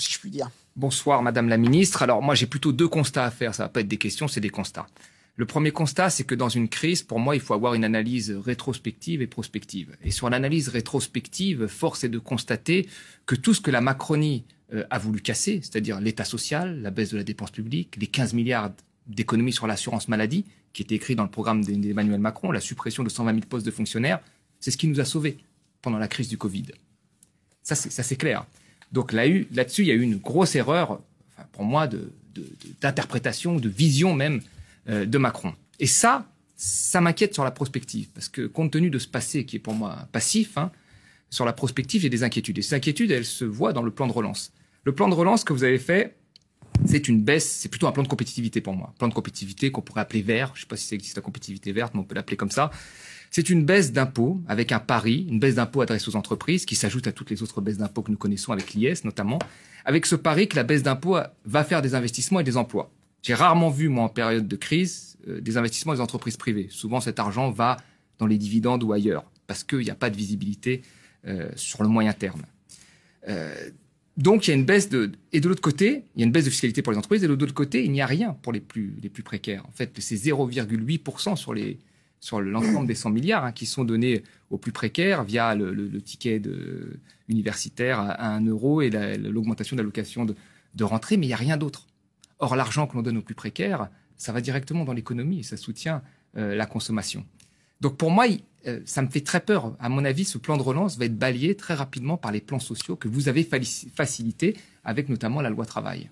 si je puis dire. Bonsoir Madame la Ministre. Alors moi j'ai plutôt deux constats à faire, ça va pas être des questions, c'est des constats. Le premier constat, c'est que dans une crise, pour moi, il faut avoir une analyse rétrospective et prospective. Et sur l'analyse rétrospective, force est de constater que tout ce que la Macronie a voulu casser, c'est-à-dire l'État social, la baisse de la dépense publique, les 15 milliards d'économies sur l'assurance maladie, qui était écrit dans le programme d'Emmanuel Macron, la suppression de 120 000 postes de fonctionnaires, c'est ce qui nous a sauvés pendant la crise du Covid. Ça c'est clair. Donc là-dessus, il y a eu une grosse erreur, enfin, pour moi, d'interprétation, de vision même de Macron. Et ça m'inquiète sur la prospective, parce que compte tenu de ce passé qui est pour moi passif, sur la prospective, j'ai des inquiétudes. Et ces inquiétudes, elles se voient dans le plan de relance. Le plan de relance que vous avez fait, c'est une baisse, c'est plutôt un plan de compétitivité pour moi. Plan de compétitivité qu'on pourrait appeler vert, je ne sais pas si ça existe la compétitivité verte, mais on peut l'appeler comme ça. C'est une baisse d'impôts avec un pari, une baisse d'impôts adressée aux entreprises qui s'ajoute à toutes les autres baisses d'impôts que nous connaissons avec l'IS notamment, avec ce pari que la baisse d'impôts va faire des investissements et des emplois. J'ai rarement vu, moi, en période de crise, des investissements des entreprises privées. Souvent, cet argent va dans les dividendes ou ailleurs, parce qu'il n'y a pas de visibilité sur le moyen terme. Donc, il y a une baisse et de l'autre côté, il y a une baisse de fiscalité pour les entreprises, et de l'autre côté, il n'y a rien pour les plus précaires. En fait, c'est 0,8% sur l'ensemble des 100 milliards qui sont donnés aux plus précaires via le ticket universitaire à 1 euro et l'augmentation de l'allocation de rentrée, mais il n'y a rien d'autre. Or, l'argent que l'on donne aux plus précaires, ça va directement dans l'économie et ça soutient la consommation. Donc pour moi, ça me fait très peur. À mon avis, ce plan de relance va être balayé très rapidement par les plans sociaux que vous avez facilités avec notamment la loi travail.